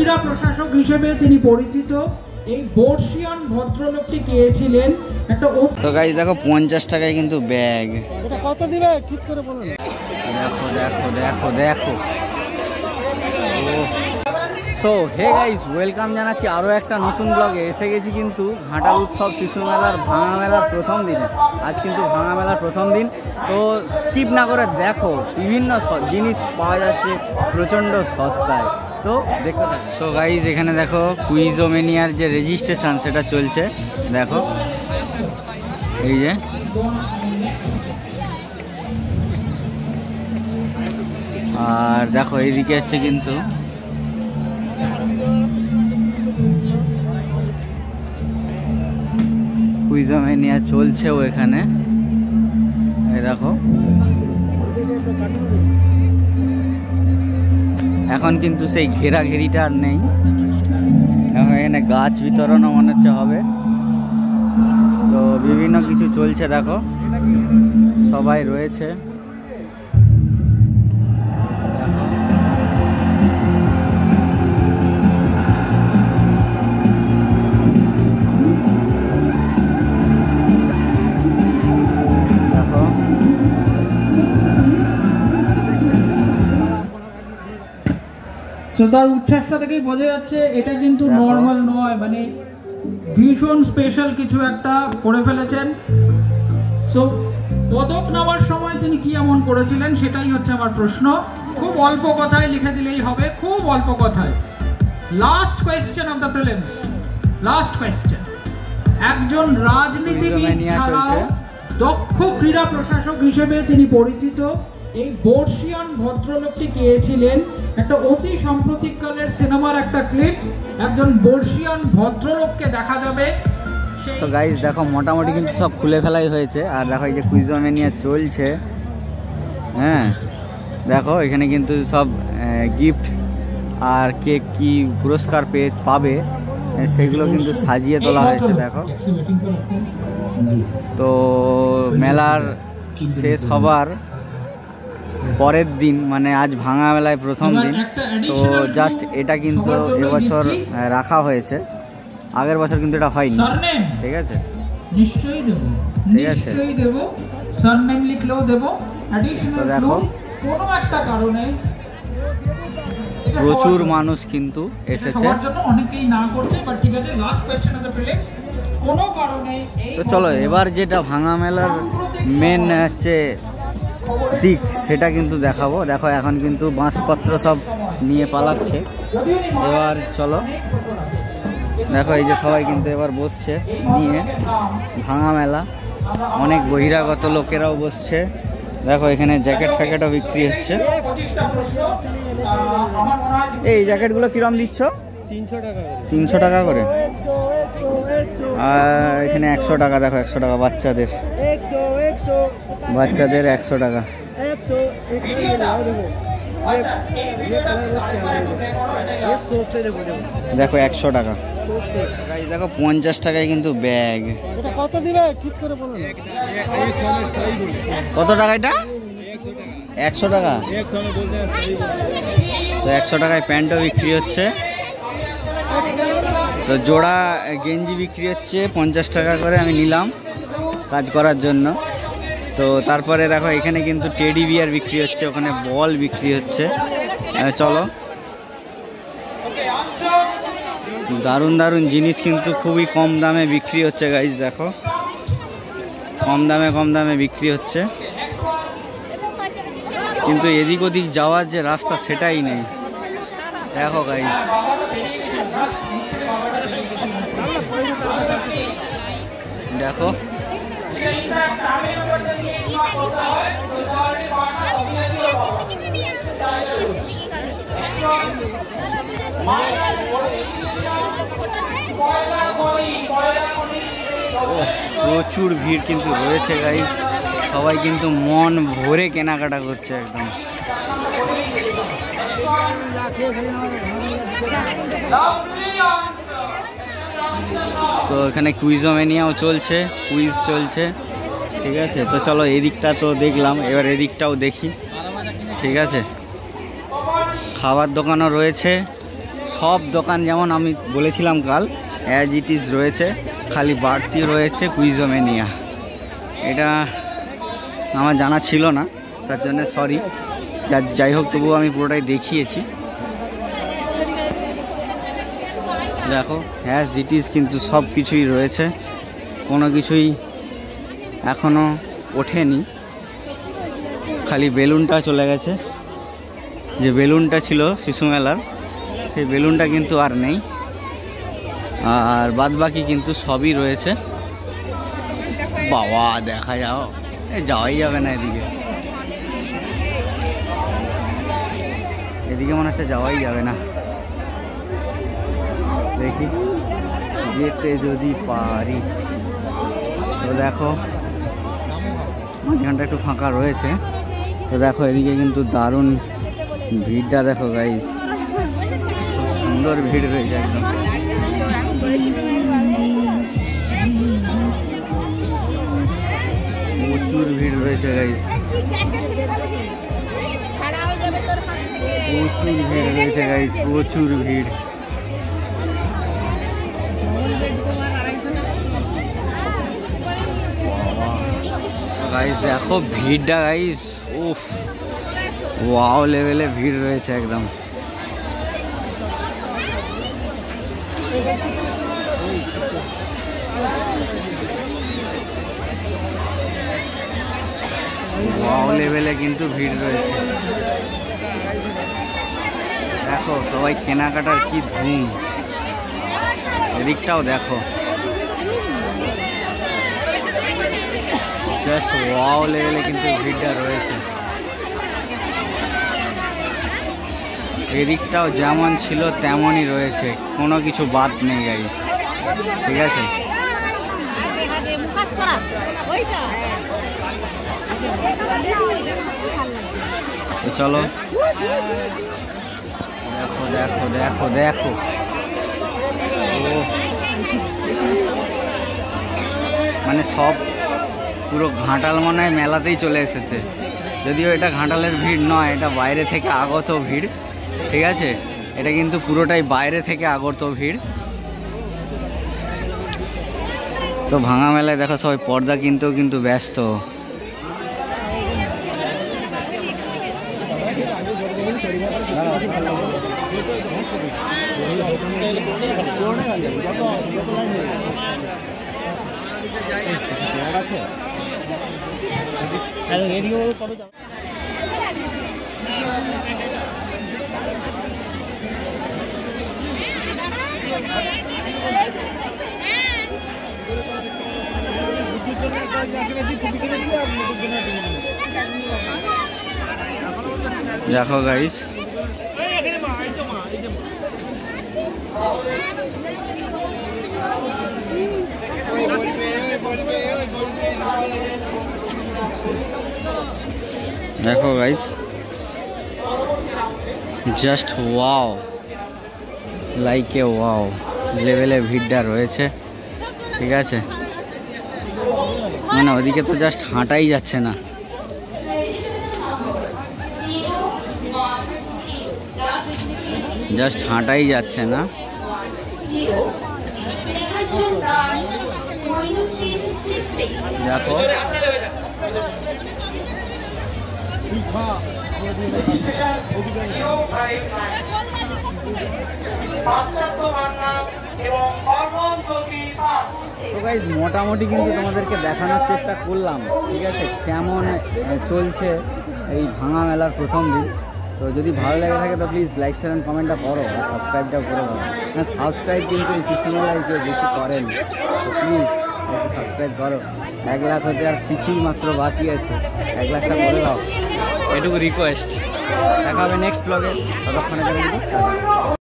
ক্রীড়া প্রশাসক হিসেবে তিনি পরিচিত। এই বর্ষিয়ান ভদ্রলোকটি কে ছিলেন একটা। তো গাইস দেখো 50 টাকায় কিন্তু ব্যাগ। এটা কত দিবে ঠিক করে বলুন। দেখো দেখো দেখো দেখো। সো হে গাইস, ওয়েলকাম জানাচ্ছি আরও একটা নতুন ব্লগে। এসে গেছি কিন্তু ঘাটাল উৎসব শিশু মেলার ভাঙা মেলার প্রথম দিনে। আজ কিন্তু ভাঙা মেলার প্রথম দিন, তো স্কিপ না করে দেখো। বিভিন্ন জিনিস পাওয়া যাচ্ছে প্রচণ্ড সস্তায়, তো দেখতে থাকো। সো গাইস এখানে দেখো কুইজোমেনিয়ার যে রেজিস্ট্রেশন সেটা চলছে, দেখো এই যে। আর দেখো এইদিকে হচ্ছে কিন্তু কুইজোমেনিয়া চলছেও এখানে, এই দেখো। এখন কিন্তু সেই ঘেরাঘেরিটা আর নেই, এখন এখানে গাছ বিতরণও মনে হচ্ছে হবে। তো বিভিন্ন কিছু চলছে, দেখো সবাই রয়েছে। তো তার উচ্ছ্বাসটা থেকেই বোঝা যাচ্ছে এটা কিন্তু নর্মাল নয়, মানে ভীষণ স্পেশাল কিছু একটা করে ফেলেছেন। সো পদক নেওয়ার সময় তিনি কি এমন করেছিলেন সেটাই হচ্ছে আমার প্রশ্ন। খুব অল্প কথায় লিখে দিলেই হবে, খুব অল্প কথায়। Last question of the prelims, last question. একজন রাজনীতিবিদ ছাড়াও দক্ষ ক্রীড়া প্রশাসক হিসেবে তিনি পরিচিত। এই বর্ষিয়ান ভদ্রলোকটি কে ছিলেন একটা অতি সাম্প্রতিককালের সিনেমার একটা ক্লিপ। একজন বর্ষিয়ান ভদ্রলোককে দেখা যাবে। তো গাইস দেখো মোটামুটি কিন্তু সব খুলে ফেলাই হয়েছে। আর দেখো এই যে কুইজোমেনিয়া চলছে, হ্যাঁ দেখো এখানে কিন্তু সব গিফট আর কে কি পুরস্কার পাবে সেগুলো কিন্তু সাজিয়ে তোলা হয়েছে, দেখো। তো মেলার শেষ হবার পরের দিন, মানে আজ ভাঙা মেলায় প্রথম দিন, তো জাস্ট এটা কিন্তু এবছর রাখা হয়েছে। আগের বছর কিন্তু এটা হয়নি, ঠিক আছে? নিশ্চয়ই দেব, নিশ্চয়ই দেব। সারনেম লিখলেও দেব। তো দেখো কোনো একটা কারণে প্রচুর মানুষ কিন্তু এসেছে। সবার জন্য অনেকেই না করছে, বাট ঠিক আছে। Last question of the prelims, কোনো কারণে। তো চলো এবার যেটা ভাঙা মেলার মেন হচ্ছে দিক সেটা কিন্তু দেখাবো। দেখো এখন কিন্তু বাঁশপত্র সব নিয়ে পালাচ্ছে। এবার চলো দেখো এই যে সবাই কিন্তু এবার বসছে নিয়ে। ভাঙা মেলা, অনেক বহিরাগত লোকেরাও বসছে। দেখো এখানে জ্যাকেট ফ্যাকেটও বিক্রি হচ্ছে। এই জ্যাকেটগুলো কিরম দিচ্ছ? 300 টাকা। 300 টাকা করে। আর এখানে 100 টাকা, দেখো 100 টাকা বাচ্চাদের। বাচ্চাদের 100 টাকা। দেখো 100 টাকা। দেখো 50 টাকায় কিন্তু ব্যাগ। এটা কত দিবে ঠিক করে বলুন। কত টাকা এটা? 100 টাকা। তো 100 টাকায় প্যান্টও বিক্রি হচ্ছে। তো জোড়া গেঞ্জি বিক্রি হচ্ছে 50 টাকা করে। আমি নিলাম কাজ করার জন্য। তো তারপরে দেখো এখানে কিন্তু টেডি বিয়ার বিক্রি হচ্ছে, ওখানে বল বিক্রি হচ্ছে। চলো, দারুণ দারুণ জিনিস কিন্তু খুবই কম দামে বিক্রি হচ্ছে গাইস। দেখো কম দামে বিক্রি হচ্ছে, কিন্তু এদিক ওদিক যাওয়ার যে রাস্তা সেটাই নেই। দেখো গাইস দেখো প্রচুর ভিড় কিন্তু রয়েছে গাইস। সবাই কিন্তু মন ভরে কেনাকাটা করছে একদম। তো এখানে কুইজোমেনিয়াও চলছে, কুইজ চলছে, ঠিক আছে। তো চলো এদিকটা তো দেখলাম, এবার এদিকটাও দেখি, ঠিক আছে। খাবার দোকানও রয়েছে, সব দোকান যেমন আমি বলেছিলাম কাল অ্যাজ ইট ইজ রয়েছে, খালি বাড়তি রয়েছে কুইজোম্যানিয়া। এটা আমার জানা ছিল না, তার জন্য সরি। যাই হোক, তবুও আমি পুরোটাই দেখিয়েছি। দেখো অ্যাজ ইট ইজ কিন্তু সব কিছুই রয়েছে, কোনো কিছুই এখনও ওঠেনি, খালি বেলুনটা চলে গেছে। যে বেলুনটা ছিল শিশু মেলার, সেই বেলুনটা কিন্তু আর নেই, আর বাদ বাকি কিন্তু সবই রয়েছে। বাবা দেখা যাও, যাওয়াই যাবে না এদিকে, এদিকে মনে হচ্ছে যাওয়াই যাবে না। দেখি যেতে যদি পারি। তো দেখো মাঝখানটা একটু ফাঁকা রয়েছে। তো দেখো এদিকে কিন্তু দারুণ ভিড়টা দেখো গাইস, খুব সুন্দর ভিড় রয়েছে একদম। প্রচুর ভিড় রয়েছে গাইস, প্রচুর ভিড় রয়েছে গাইস, প্রচুর ভিড়। গাইস দেখো ভিড়টা গাইস, উফ ওয়াও লেভেলে ভিড় রয়েছে একদম। ওয়াও লেভেলে কিন্তু ভিড় রয়েছে। দেখো সবাই কেনাকাটার কি ধুম, এদিকটাও দেখো জাস্ট ওয়াও লেভেলে কিন্তু ভিড়টা রয়েছে। এদিকটাও যেমন ছিল তেমনই রয়েছে, কোনো কিছু বাদ নেই গাইস, ঠিক আছে। তো চলো দেখো দেখো দেখো দেখো, ও মানে সব পুরো ঘাটাল মনে হয় মেলাতেই চলে এসেছে। যদিও এটা ঘাটালের ভিড় নয়, এটা বাইরে থেকে আগত ভিড়, ঠিক আছে। এটা কিন্তু পুরোটাই বাইরে থেকে আগত ভিড়। তো ভাঙা মেলায় দেখো সবাই পর্দা কিনতেও কিন্তু ব্যস্ত। দেখো গাইস দেখো guys just wow, like a wow লেভেলে ভিড়টা রয়েছে, ঠিক আছে। মানে ওদিকে তো জাস্ট হাঁটাই যাচ্ছে না। জাস্ট হাঁটাই যাচ্ছে না। দেখো তো গাইস মোটামুটি কিন্তু তোমাদেরকে দেখানোর চেষ্টা করলাম, ঠিক আছে, কেমন চলছে এই ভাঙা মেলার প্রথম দিন। তো যদি ভালো লেগে থাকে তো প্লিজ লাইক শেয়ার কমেন্টটা করো, আর সাবস্ক্রাইবটাও করে দাও। সাবস্ক্রাইব কিন্তু এই শিশু মেলায় কেউ বেশি করেন, তো প্লিজ সাবস্ক্রাইব করো। 1 লাখ হতে আর কিছুই মাত্র বাকি আছে, 1 লাখটা করে দাও, এটুকু রিকোয়েস্ট। দেখা হবে নেক্সট ব্লগে, ততক্ষণে